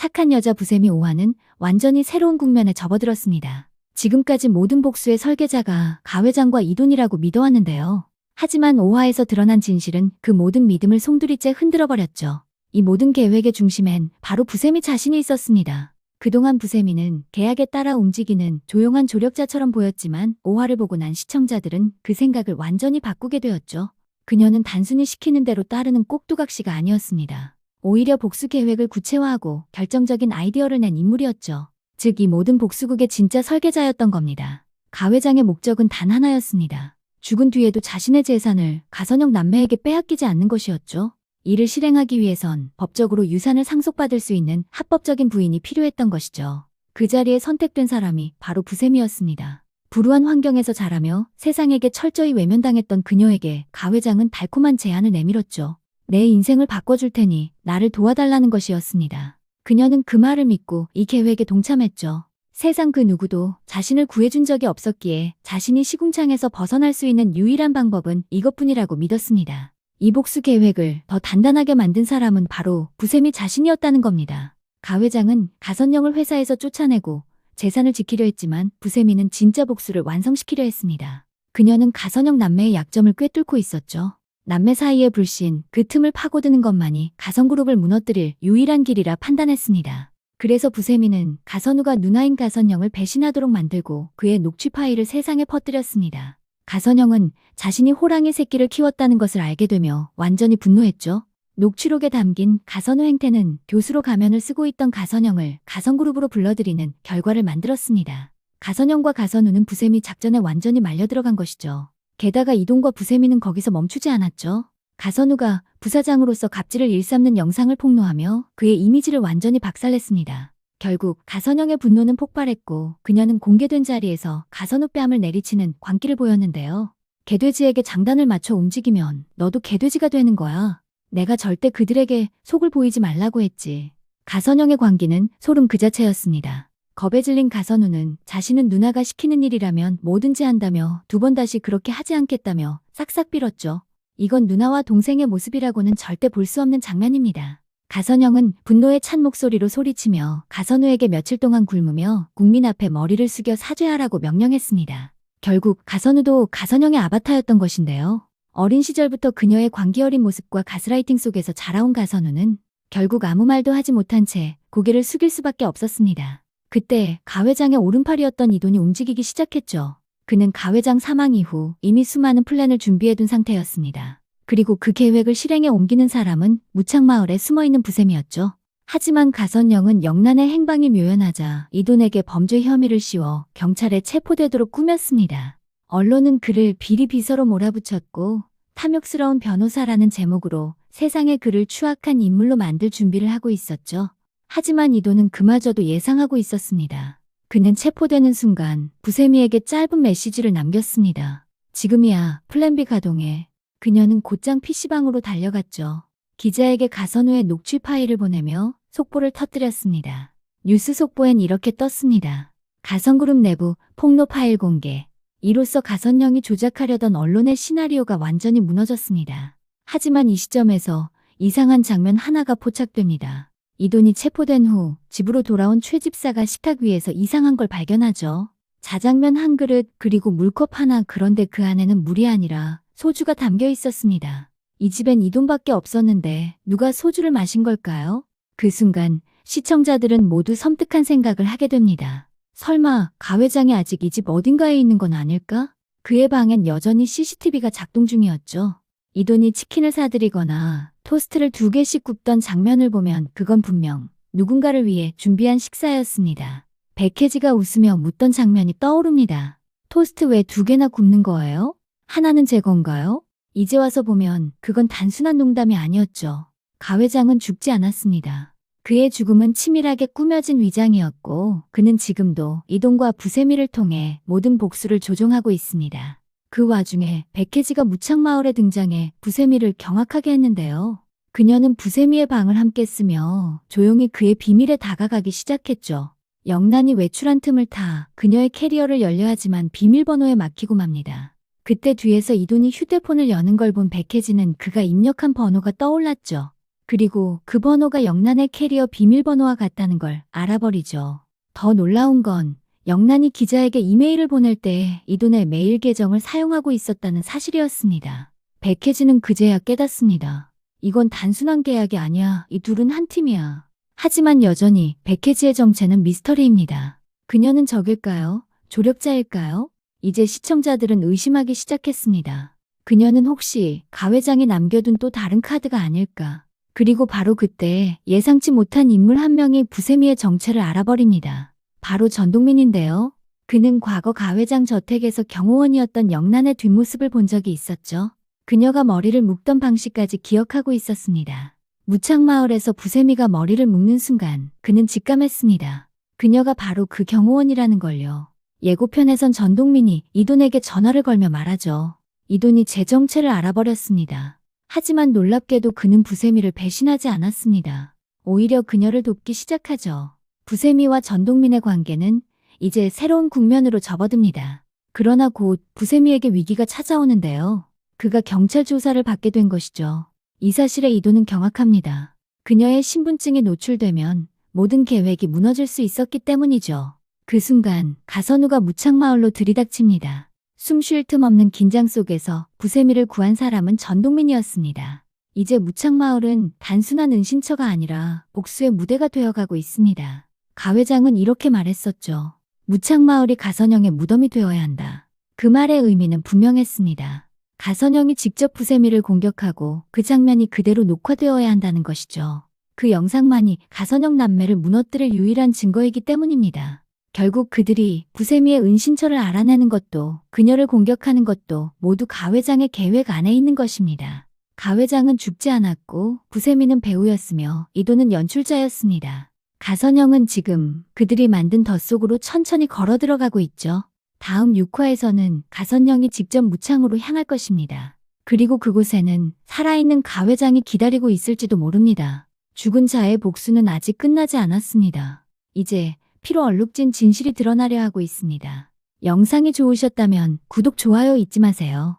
착한 여자 부세미 오화는 완전히 새로운 국면에 접어들었습니다. 지금까지 모든 복수의 설계자가 가 회장과 이돈이라고 믿어왔는데요. 하지만 오화에서 드러난 진실은 그 모든 믿음을 송두리째 흔들어버렸죠. 이 모든 계획의 중심엔 바로 부세미 자신이 있었습니다. 그동안 부세미는 계약에 따라 움직이는 조용한 조력자처럼 보였지만 오화를 보고 난 시청자들은 그 생각을 완전히 바꾸게 되었죠. 그녀는 단순히 시키는 대로 따르는 꼭두각시가 아니었습니다. 오히려 복수 계획을 구체화하고 결정적인 아이디어를 낸 인물이었죠. 즉 이 모든 복수극의 진짜 설계자였던 겁니다. 가 회장의 목적은 단 하나였습니다. 죽은 뒤에도 자신의 재산을 가선영 남매에게 빼앗기지 않는 것이었죠. 이를 실행하기 위해선 법적으로 유산을 상속받을 수 있는 합법적인 부인이 필요했던 것이죠. 그 자리에 선택된 사람이 바로 부세미였습니다. 불우한 환경에서 자라며 세상에게 철저히 외면당했던 그녀에게 가 회장은 달콤한 제안을 내밀었죠. 내 인생을 바꿔줄 테니 나를 도와달라는 것이었습니다. 그녀는 그 말을 믿고 이 계획에 동참했죠. 세상 그 누구도 자신을 구해준 적이 없었기에 자신이 시궁창에서 벗어날 수 있는 유일한 방법은 이것뿐이라고 믿었습니다. 이 복수 계획을 더 단단하게 만든 사람은 바로 부세미 자신이었다는 겁니다. 가 회장은 가선영을 회사에서 쫓아내고 재산을 지키려 했지만 부세미는 진짜 복수를 완성시키려 했습니다. 그녀는 가선영 남매의 약점을 꿰뚫고 있었죠. 남매 사이의 불신, 그 틈을 파고드는 것만이 가선그룹을 무너뜨릴 유일한 길이라 판단했습니다. 그래서 부세미는 가선우가 누나인 가선영을 배신하도록 만들고 그의 녹취 파일을 세상에 퍼뜨렸습니다. 가선영은 자신이 호랑이 새끼를 키웠다는 것을 알게 되며 완전히 분노했죠. 녹취록에 담긴 가선우 행태는 교수로 가면을 쓰고 있던 가선영을 가선그룹으로 불러들이는 결과를 만들었습니다. 가선영과 가선우는 부세미 작전에 완전히 말려들어간 것이죠. 게다가 이돈과 부세미는 거기서 멈추지 않았죠. 가선우가 부사장으로서 갑질을 일삼는 영상을 폭로하며 그의 이미지를 완전히 박살냈습니다. 결국 가선영의 분노는 폭발했고 그녀는 공개된 자리에서 가선우 뺨을 내리치는 광기를 보였는데요. 개돼지에게 장단을 맞춰 움직이면 너도 개돼지가 되는 거야. 내가 절대 그들에게 속을 보이지 말라고 했지. 가선영의 광기는 소름 그 자체였습니다. 겁에 질린 가선우는 자신은 누나가 시키는 일이라면 뭐든지 한다며 두 번 다시 그렇게 하지 않겠다며 싹싹 빌었죠. 이건 누나와 동생의 모습이라고는 절대 볼 수 없는 장면입니다. 가선영은 분노에 찬 목소리로 소리치며 가선우에게 며칠 동안 굶으며 국민 앞에 머리를 숙여 사죄하라고 명령했습니다. 결국 가선우도 가선영의 아바타였던 것인데요. 어린 시절부터 그녀의 광기 어린 모습과 가스라이팅 속에서 자라온 가선우는 결국 아무 말도 하지 못한 채 고개를 숙일 수밖에 없었습니다. 그때 가 회장의 오른팔이었던 이돈이 움직이기 시작했죠. 그는 가 회장 사망 이후 이미 수많은 플랜을 준비해둔 상태였습니다. 그리고 그 계획을 실행에 옮기는 사람은 무창마을에 숨어있는 부셈이었죠. 하지만 가선영은 영란의 행방이 묘연하자 이돈에게 범죄 혐의를 씌워 경찰에 체포되도록 꾸몄습니다. 언론은 그를 비리 비서로 몰아붙였고 탐욕스러운 변호사라는 제목으로 세상의 그를 추악한 인물로 만들 준비를 하고 있었죠. 하지만 이돈은 그마저도 예상하고 있었습니다. 그는 체포되는 순간 부세미에게 짧은 메시지를 남겼습니다. 지금이야, 플랜 B 가동해. 그녀는 곧장 PC방으로 달려갔죠. 기자에게 가선우의 녹취 파일을 보내며 속보를 터뜨렸습니다. 뉴스 속보엔 이렇게 떴습니다. 가선그룹 내부 폭로 파일 공개. 이로써 가선영이 조작하려던 언론의 시나리오가 완전히 무너졌습니다. 하지만 이 시점에서 이상한 장면 하나가 포착됩니다. 이돈이 체포된 후 집으로 돌아온 최 집사가 식탁 위에서 이상한 걸 발견하죠. 자장면 한 그릇 그리고 물컵 하나, 그런데 그 안에는 물이 아니라 소주가 담겨 있었습니다. 이 집엔 이돈밖에 없었는데 누가 소주를 마신 걸까요? 그 순간 시청자들은 모두 섬뜩한 생각을 하게 됩니다. 설마 가 회장이 아직 이 집 어딘가에 있는 건 아닐까? 그의 방엔 여전히 CCTV가 작동 중이었죠. 이돈이 치킨을 사들이거나 토스트를 2개씩 굽던 장면을 보면 그건 분명 누군가를 위해 준비한 식사였습니다. 백혜지가 웃으며 묻던 장면이 떠오릅니다. 토스트 왜 2개나 굽는 거예요? 하나는 제 건가요? 이제 와서 보면 그건 단순한 농담이 아니었죠. 가 회장은 죽지 않았습니다. 그의 죽음은 치밀하게 꾸며진 위장이었고 그는 지금도 이돈과 부세미를 통해 모든 복수를 조종하고 있습니다. 그 와중에 백혜지가 무창마을에 등장해 부세미를 경악하게 했는데요. 그녀는 부세미의 방을 함께 쓰며 조용히 그의 비밀에 다가가기 시작했죠. 영란이 외출한 틈을 타 그녀의 캐리어를 열려 하지만 비밀번호에 막히고 맙니다. 그때 뒤에서 이돈이 휴대폰을 여는 걸 본 백혜지는 그가 입력한 번호가 떠올랐죠. 그리고 그 번호가 영란의 캐리어 비밀번호와 같다는 걸 알아버리죠. 더 놀라운 건 영란이 기자에게 이메일을 보낼 때 이돈의 메일 계정을 사용하고 있었다는 사실이었습니다. 백혜진은 그제야 깨닫습니다. 이건 단순한 계약이 아니야. 이 둘은 한 팀이야. 하지만 여전히 백혜지의 정체는 미스터리입니다. 그녀는 적일까요? 조력자일까요? 이제 시청자들은 의심하기 시작했습니다. 그녀는 혹시 가 회장이 남겨둔 또 다른 카드가 아닐까? 그리고 바로 그때 예상치 못한 인물 한 명이 부세미의 정체를 알아버립니다. 바로 전동민인데요. 그는 과거 가 회장 저택에서 경호원이었던 영란의 뒷모습을 본 적이 있었죠. 그녀가 머리를 묶던 방식까지 기억하고 있었습니다. 무창마을에서 부세미가 머리를 묶는 순간 그는 직감했습니다. 그녀가 바로 그 경호원이라는 걸요. 예고편에선 전동민이 이돈에게 전화를 걸며 말하죠. 이돈이 제 정체를 알아버렸습니다. 하지만 놀랍게도 그는 부세미를 배신하지 않았습니다. 오히려 그녀를 돕기 시작하죠. 부세미와 전동민의 관계는 이제 새로운 국면으로 접어듭니다. 그러나 곧 부세미에게 위기가 찾아오는데요. 그가 경찰 조사를 받게 된 것이죠. 이 사실에 이돈은 경악합니다. 그녀의 신분증이 노출되면 모든 계획이 무너질 수 있었기 때문이죠. 그 순간 가선우가 무창마을로 들이닥칩니다. 숨 쉴 틈 없는 긴장 속에서 부세미를 구한 사람은 전동민이었습니다. 이제 무창마을은 단순한 은신처가 아니라 복수의 무대가 되어가고 있습니다. 가 회장은 이렇게 말했었죠. 무창마을이 가선영의 무덤이 되어야 한다. 그 말의 의미는 분명했습니다. 가선영이 직접 부세미를 공격하고 그 장면이 그대로 녹화되어야 한다는 것이죠. 그 영상만이 가선영 남매를 무너뜨릴 유일한 증거이기 때문입니다. 결국 그들이 부세미의 은신처를 알아내는 것도 그녀를 공격하는 것도 모두 가 회장의 계획 안에 있는 것입니다. 가 회장은 죽지 않았고 부세미는 배우였으며 이돈은 연출자였습니다. 가선영은 지금 그들이 만든 덫 속으로 천천히 걸어 들어가고 있죠. 다음 6화에서는 가선영이 직접 무창으로 향할 것입니다. 그리고 그곳에는 살아있는 가 회장이 기다리고 있을지도 모릅니다. 죽은 자의 복수는 아직 끝나지 않았습니다. 이제 피로 얼룩진 진실이 드러나려 하고 있습니다. 영상이 좋으셨다면 구독, 좋아요 잊지 마세요.